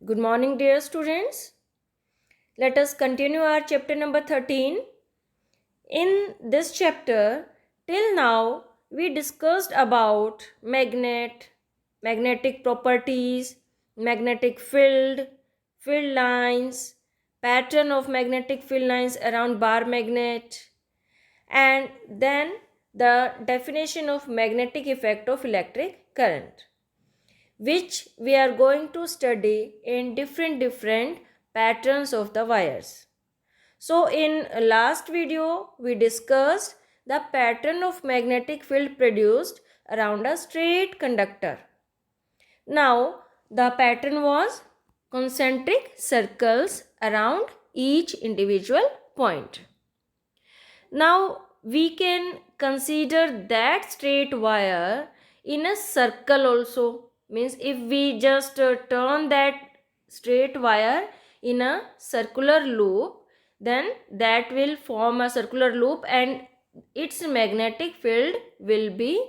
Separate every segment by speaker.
Speaker 1: Good morning, dear students. Let us continue our chapter number 13. In this chapter, till now, we discussed about magnetic properties, magnetic field, field lines, pattern of magnetic field lines around bar magnet, and then the definition of magnetic effect of electric current, which we are going to study in different patterns of the wires. So in last video we discussed the pattern of magnetic field produced around a straight conductor. Now the pattern was concentric circles around each individual point. Now we can consider that straight wire in a circle also. Means if we just turn that straight wire in a circular loop, then that will form a circular loop and its magnetic field will be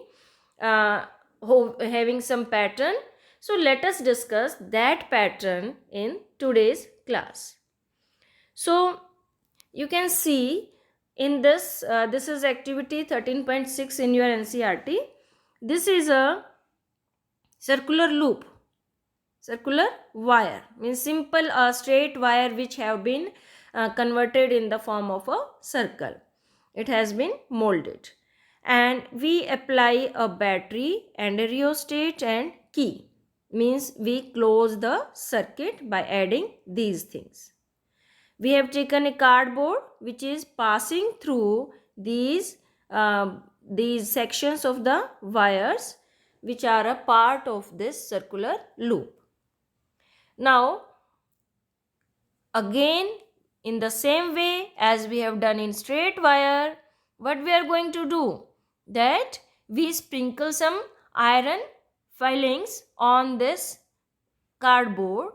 Speaker 1: uh, having some pattern. So let us discuss that pattern in today's class. So you can see in this is activity 13.6 in your NCERT. This is a circular loop, circular wire, means simple a straight wire which have been converted in the form of a circle. It has been molded and we apply a battery and a rheostat and key, means we close the circuit by adding these things. We have taken a cardboard which is passing through these sections of the wires which are a part of this circular loop. Now again, in the same way as we have done in straight wire, what we are going to do, that we sprinkle some iron filings on this cardboard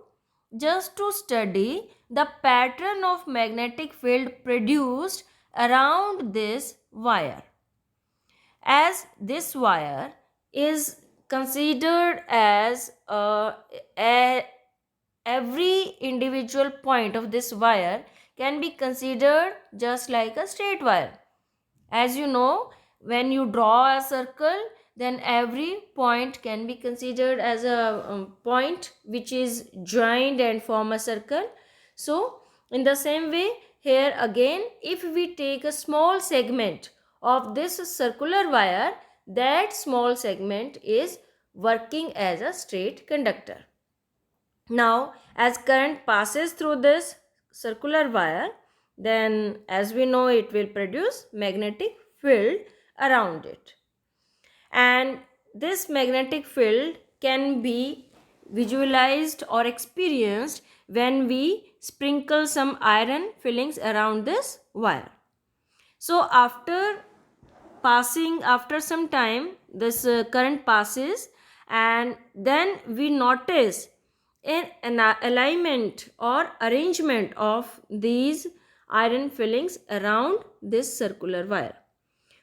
Speaker 1: just to study the pattern of magnetic field produced around this wire. As this wire is considered as every individual point of this wire can be considered just like a straight wire. As you know, when you draw a circle, then every point can be considered as a point which is joined and form a circle. So in the same way, here again, if we take a small segment of this circular wire, that small segment is working as a straight conductor. Now as current passes through this circular wire, then as we know, it will produce magnetic field around it, and this magnetic field can be visualized or experienced when we sprinkle some iron fillings around this wire. So after some time, this current passes and then we notice an alignment or arrangement of these iron fillings around this circular wire.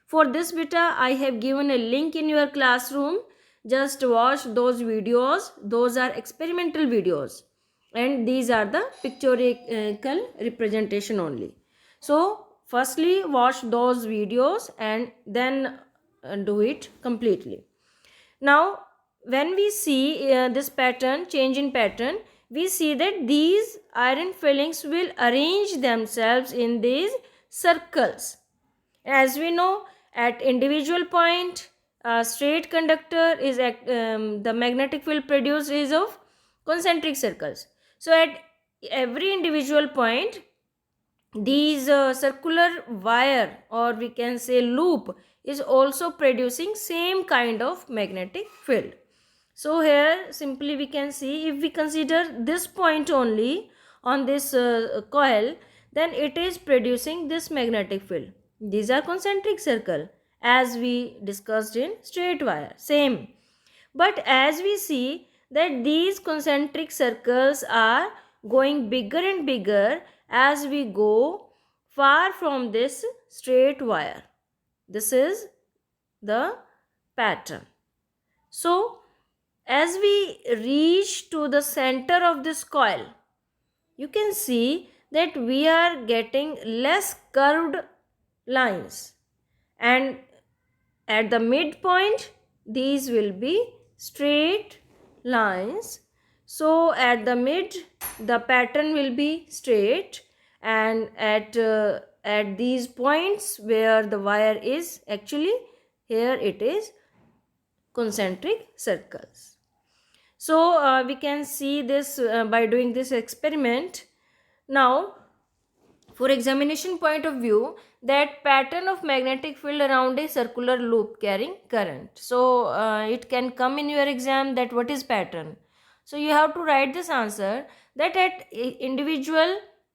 Speaker 1: For this beta, I have given a link in your classroom. Just watch those videos. Those are experimental videos and these are the pictorial representation only. So firstly watch those videos and then do it completely. Now when we see this pattern, change in pattern, we see that these iron fillings will arrange themselves in these circles. As we know, at individual point, a straight conductor is the magnetic field produced is of concentric circles. So at every individual point, these circular wire, or we can say loop, is also producing same kind of magnetic field. So here simply we can see, if we consider this point only on this coil, then it is producing this magnetic field. These are concentric circle as we discussed in straight wire, same. But as we see that these concentric circles are going bigger and bigger as we go far from this straight wire. This is the pattern. So as we reach to the center of this coil, you can see that we are getting less curved lines, and at the midpoint these will be straight lines. So at the mid the pattern will be straight, and at these points where the wire is, actually here it is concentric circles. So we can see this by doing this experiment. Now, for examination point of view, that pattern of magnetic field around a circular loop carrying current. So it can come in your exam that what is pattern. So you have to write this answer that at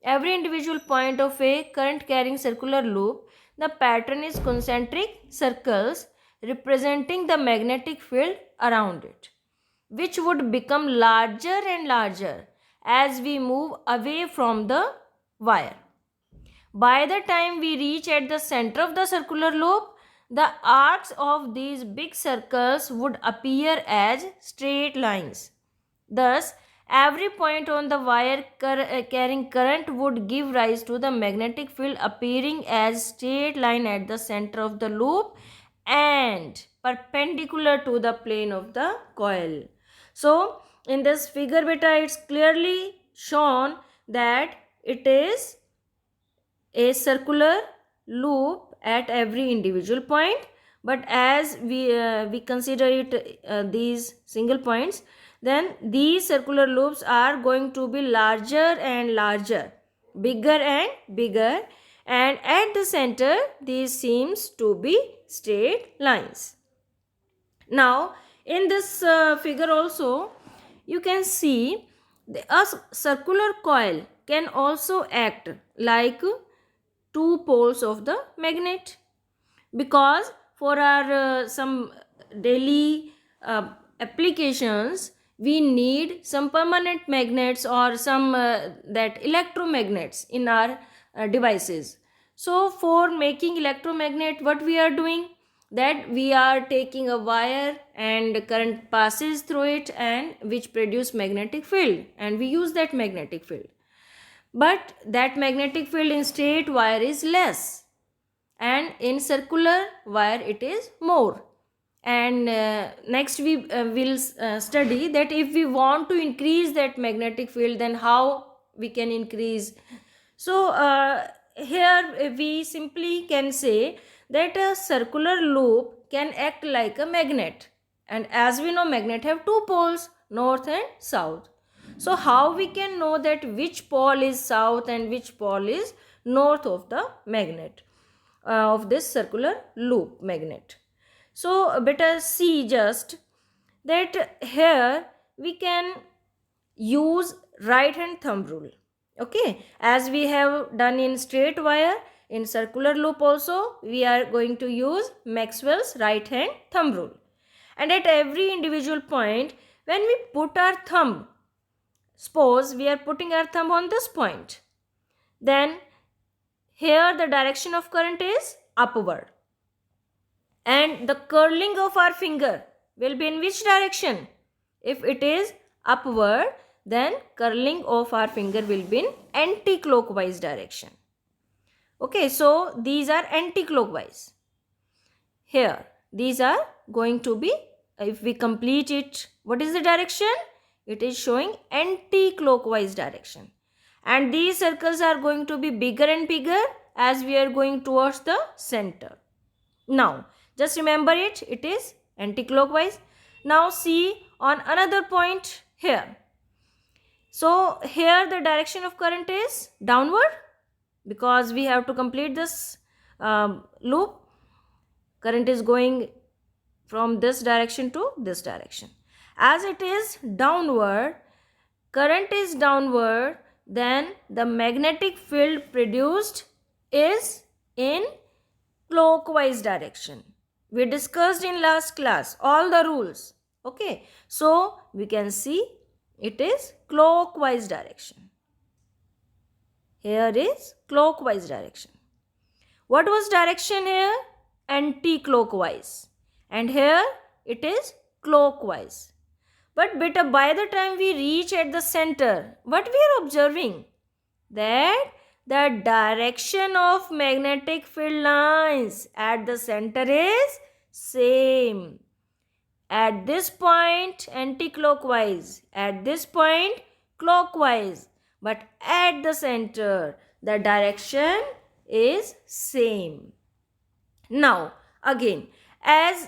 Speaker 1: every individual point of a current carrying circular loop, the pattern is concentric circles representing the magnetic field around it, which would become larger and larger as we move away from the wire. By the time we reach at the center of the circular loop, the arcs of these big circles would appear as straight lines. Thus, every point on the wire carrying current would give rise to the magnetic field appearing as straight line at the center of the loop and perpendicular to the plane of the coil. So, in this figure beta, it's clearly shown that it is a circular loop at every individual point, but as we consider it these single points, then these circular loops are going to be larger and larger, bigger and bigger, and at the center these seems to be straight lines. Now in this figure also you can see a circular coil can also act like two poles of the magnet, because for our some daily applications we need some permanent magnets or some that electromagnets in our devices. So for making electromagnet, what we are doing, that we are taking a wire and current passes through it, and which produce magnetic field, and we use that magnetic field. But that magnetic field in straight wire is less, and in circular wire it is more. And next we will study that if we want to increase that magnetic field, then how we can increase. So here we simply can say that a circular loop can act like a magnet, and as we know, magnet have two poles, north and south. So how we can know that which pole is south and which pole is north of the magnet, of this circular loop magnet? So better see just that here we can use right hand thumb rule. Okay, as we have done in straight wire, in circular loop also we are going to use Maxwell's right hand thumb rule. And at every individual point, when we put our thumb, suppose we are putting our thumb on this point, then here the direction of current is upward, and the curling of our finger will be in which direction? If it is upward, then curling of our finger will be in anti-clockwise direction. Okay, so these are anti-clockwise. Here these are going to be, if we complete it, what is the direction? It is showing anti-clockwise direction, and these circles are going to be bigger and bigger as we are going towards the center. Now just remember it, it is anti-clockwise. Now see on another point here. So here the direction of current is downward, because we have to complete this loop. Current is going from this direction to this direction. As it is downward, current is downward, then the magnetic field produced is in clockwise direction. We discussed in last class all the rules. Okay, so we can see it is clockwise direction. Here is clockwise direction. What was direction here? Anti-clockwise. And here it is clockwise. But beta, by the time we reach at the center, what we are observing? That the direction of magnetic field lines at the center is same. At this point anti-clockwise, at this point clockwise, but at the center the direction is same. Now again, as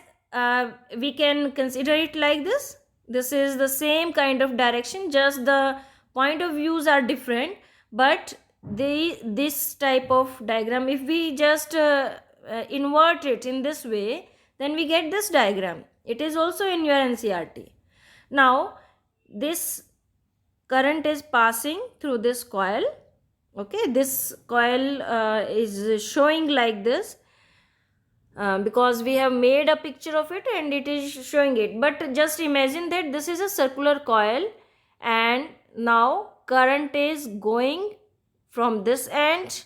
Speaker 1: we can consider it like this, this is the same kind of direction, just the point of views are different, but this type of diagram, if we just invert it in this way, then we get this diagram. It is also in your NCERT. Now this current is passing through this coil. Okay, this coil is showing like this, because we have made a picture of it and it is showing it. But just imagine that this is a circular coil, and now current is going from this end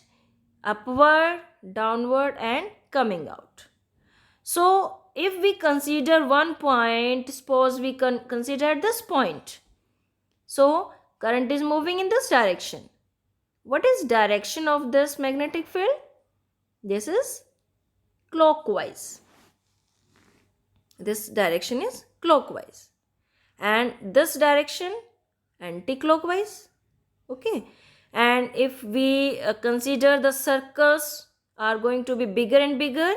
Speaker 1: upward, downward, and coming out. So if we consider one point, suppose we can consider this point. So current is moving in this direction. What is direction of this magnetic field? This is clockwise. This direction is clockwise, and this direction anti-clockwise. Okay, and if we consider the circles are going to be bigger and bigger,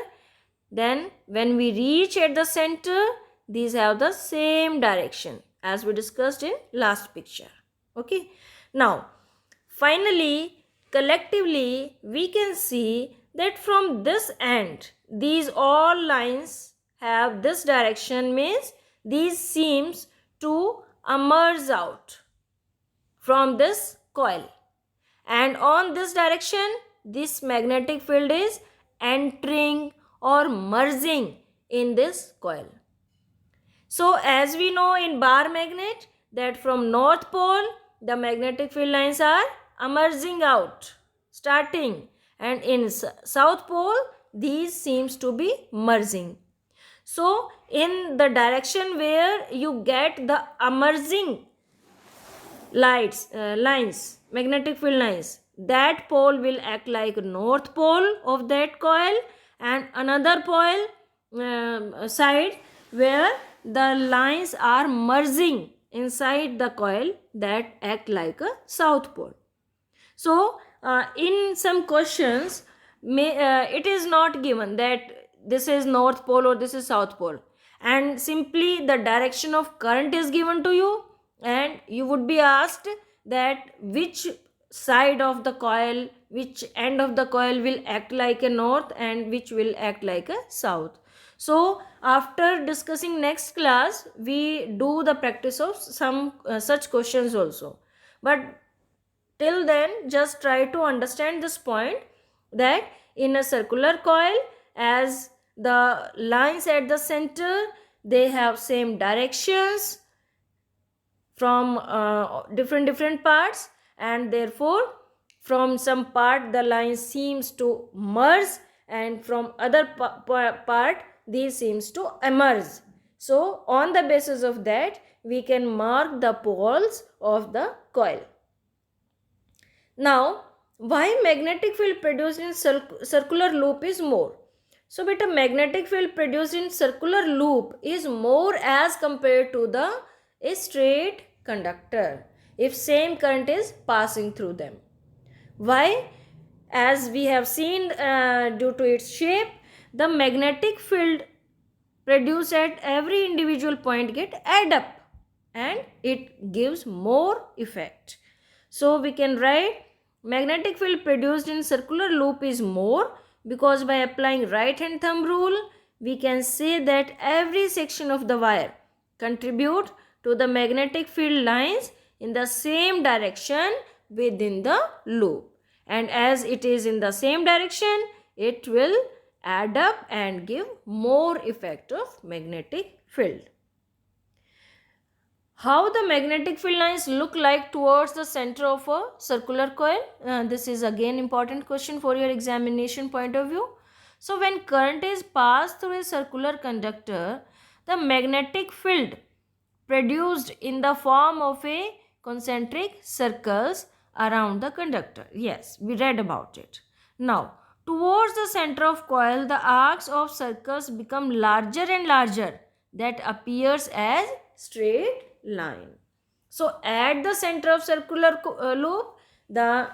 Speaker 1: then when we reach at the center, these have the same direction as we discussed in last picture. Okay, now finally collectively we can see that from this end these all lines have this direction, means these seems to emerge out from this coil, and on this direction this magnetic field is entering or merging in this coil. So as we know in bar magnet that from north pole the magnetic field lines are emerging out, starting, and in south pole these seems to be merging. So in the direction where you get the emerging lines, magnetic field lines, that pole will act like north pole of that coil, and another pole side where the lines are merging inside the coil, that act like a south pole. So in some questions it is not given that this is north pole or this is south pole, and simply the direction of current is given to you, and you would be asked that which side of the coil, which end of the coil will act like a north and which will act like a south. So after discussing next class we do the practice of some such questions also, but till then just try to understand this point, that in a circular coil, as the lines at the center they have same directions from different parts, and therefore from some part the line seems to merge, and from other part these seems to emerge. So on the basis of that we can mark the poles of the coil. Now why magnetic field produced in circular loop is more? So beta, magnetic field produced in circular loop is more as compared to the a straight conductor if same current is passing through them. Why? As we have seen, due to its shape, the magnetic field produced at every individual point get add up and it gives more effect. So we can write magnetic field produced in circular loop is more, because by applying right hand thumb rule we can say that every section of the wire contribute to the magnetic field lines in the same direction within the loop, and as it is in the same direction it will add up and give more effect of magnetic field. How the magnetic field lines look like towards the center of a circular coil? This is again important question for your examination point of view. So when current is passed through a circular conductor, the magnetic field produced in the form of a concentric circles around the conductor. Yes, we read about it. Now, towards the center of coil, the arcs of circles become larger and larger. That appears as straight line. So, at the center of circular loop, the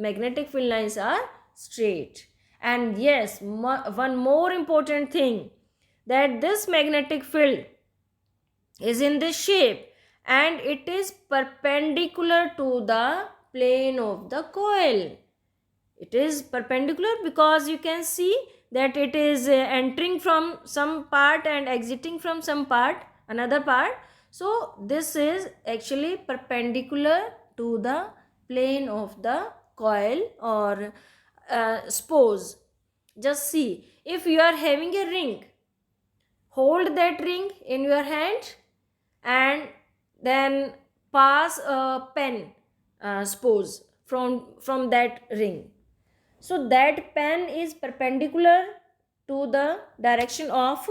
Speaker 1: magnetic field lines are straight. And yes, one more important thing, that this magnetic field is in this shape and it is perpendicular to the plane of the coil. It is perpendicular because you can see that it is entering from some part and exiting from some part, another part. So this is actually perpendicular to the plane of the coil or suppose, just see, if you are having a ring, hold that ring in your hand and then pass a pen, suppose, from that ring. So that pen is perpendicular to the direction of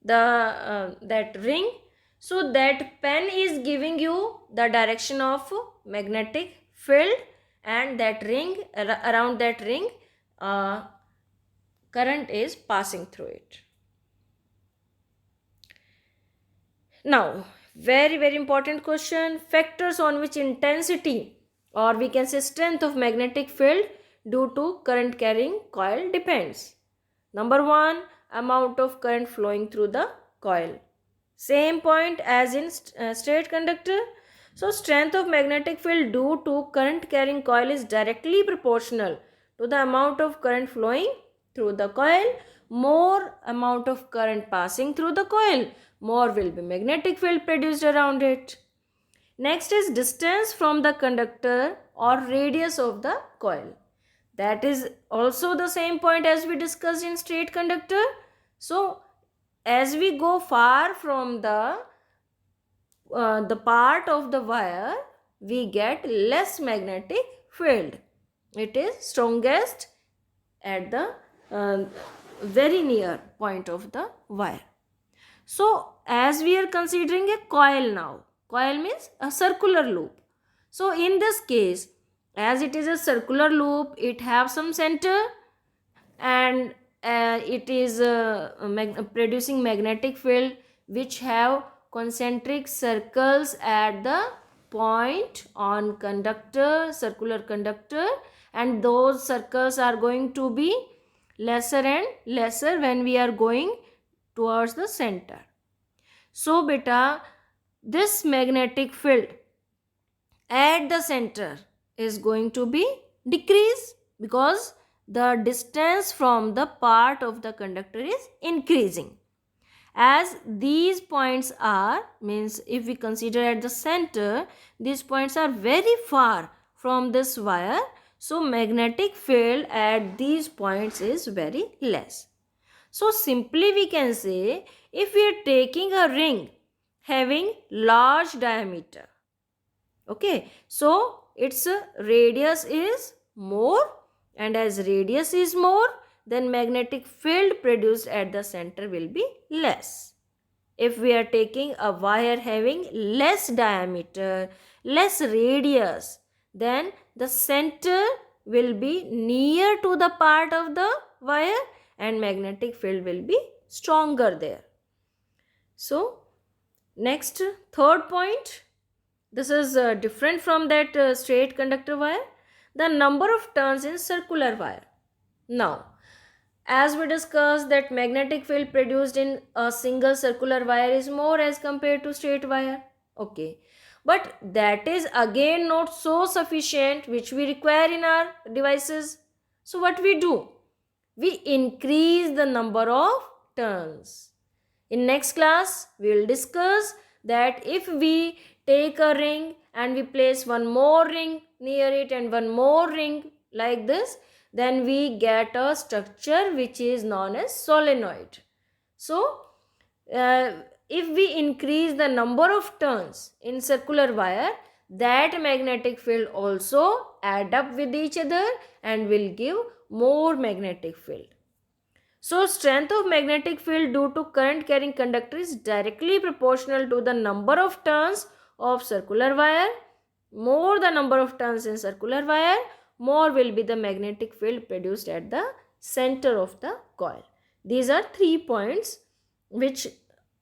Speaker 1: the that ring. So that pen is giving you the direction of magnetic field, and that ring, around that ring, current is passing through it. Now, very important question, factors on which intensity or we can say strength of magnetic field due to current carrying coil depends. Number 1, amount of current flowing through the coil. Same point as in straight conductor. So, strength of magnetic field due to current carrying coil is directly proportional to the amount of current flowing through the coil. More amount of current passing through the coil, more will be magnetic field produced around it. Next is distance from the conductor or radius of the coil. That is also the same point as we discussed in straight conductor. So, as we go far from the part of the wire, we get less magnetic field. It is strongest at the very near point of the wire. So, as we are considering a coil now, coil means a circular loop. So, in this case, as it is a circular loop, it have some center and it is producing magnetic field which have concentric circles at the point on conductor, circular conductor, and those circles are going to be lesser and lesser when we are going towards the center. So beta, this magnetic field at the center is going to be decrease because the distance from the part of the conductor is increasing. As these points are, means if we consider at the center, these points are very far from this wire. So magnetic field at these points is very less. So simply we can say, if we are taking a ring having large diameter, okay, so its radius is more, and as radius is more, then magnetic field produced at the center will be less. If we are taking a wire having less diameter, less radius, then the center will be near to the part of the wire and magnetic field will be stronger there. So, next, third point, this is different from that straight conductor wire, the number of turns in circular wire. Now, as we discussed that magnetic field produced in a single circular wire is more as compared to straight wire. Okay. But that is again not so sufficient which we require in our devices. So what we do? We increase the number of turns. In next class, we will discuss that if we take a ring and we place one more ring near it and one more ring like this, then we get a structure which is known as solenoid. So, if we increase the number of turns in circular wire, that magnetic field also add up with each other and will give more magnetic field. So strength of magnetic field due to current carrying conductor is directly proportional to the number of turns of circular wire. More the number of turns in circular wire, more will be the magnetic field produced at the center of the coil. These are 3 points which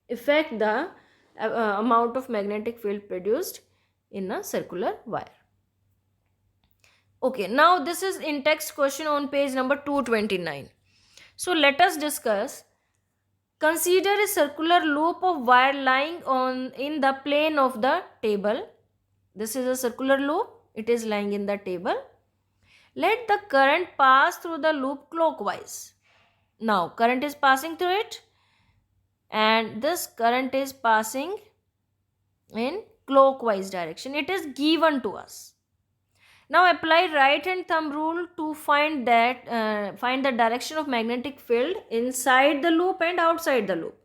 Speaker 1: affect the amount of magnetic field produced in a circular wire. Okay, now this is in text question on page number 229. So let us discuss. Consider a circular loop of wire lying on in the plane of the table. This is a circular loop. It is lying in the table. Let the current pass through the loop clockwise. Now current is passing through it, and this current is passing in clockwise direction. It is given to us. Now apply right hand thumb rule to find the direction of magnetic field inside the loop and outside the loop.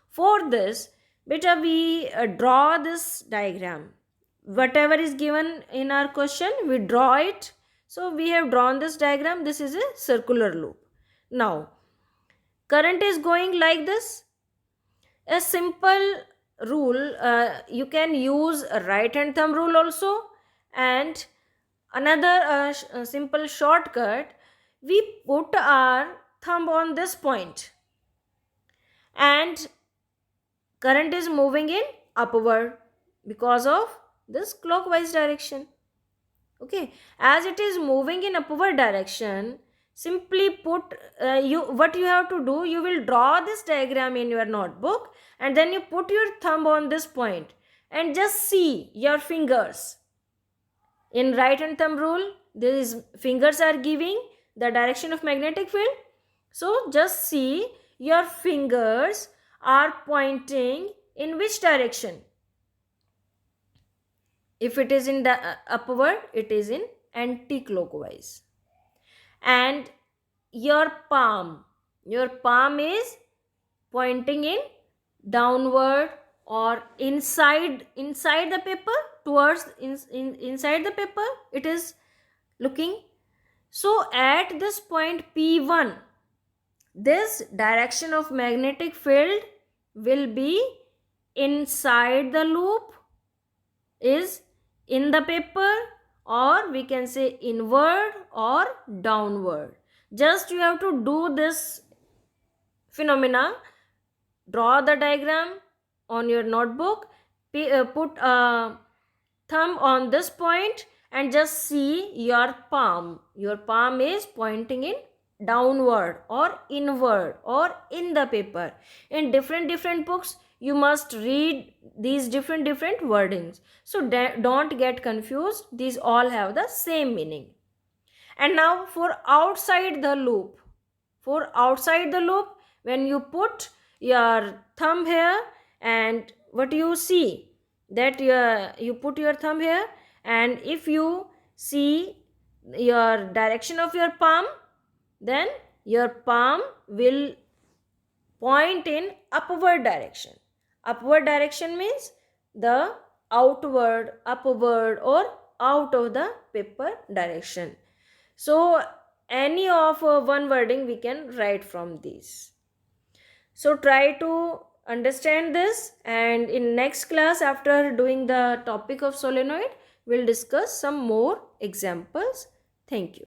Speaker 1: For this, beta, we draw this diagram. Whatever is given in our question, we draw it. So we have drawn this diagram. This is a circular loop. Now current is going like this. A simple rule, you can use a right hand thumb rule also, and another simple shortcut, we put our thumb on this point and current is moving in upward because of this clockwise direction. Okay, as it is moving in upward direction, simply put what you have to do, you will draw this diagram in your notebook and then you put your thumb on this point and just see your fingers. In right hand thumb rule, these fingers are giving the direction of magnetic field. So just see your fingers are pointing in which direction. If it is in the upward, it is in anti-clockwise. And your palm is pointing in downward or inside the paper, towards inside the paper it is looking. So at this point P1, this direction of magnetic field will be inside the loop, is in the paper, or we can say inward or downward. Just you have to do this phenomena. Draw the diagram on your notebook, put a thumb on this point and just see your palm. Your palm is pointing in downward or inward or in the paper. In different books you must read these different wordings, so don't get confused. These all have the same meaning. And now for outside the loop, when you put your thumb here and what you see, that you put your thumb here, and if you see your direction of your palm, then your palm will point in upward direction. Upward direction means the outward, upward, or out of the paper direction. So any of one wording we can write from these. So try to understand this, and in next class, after doing the topic of solenoid, we'll discuss some more examples. Thank you.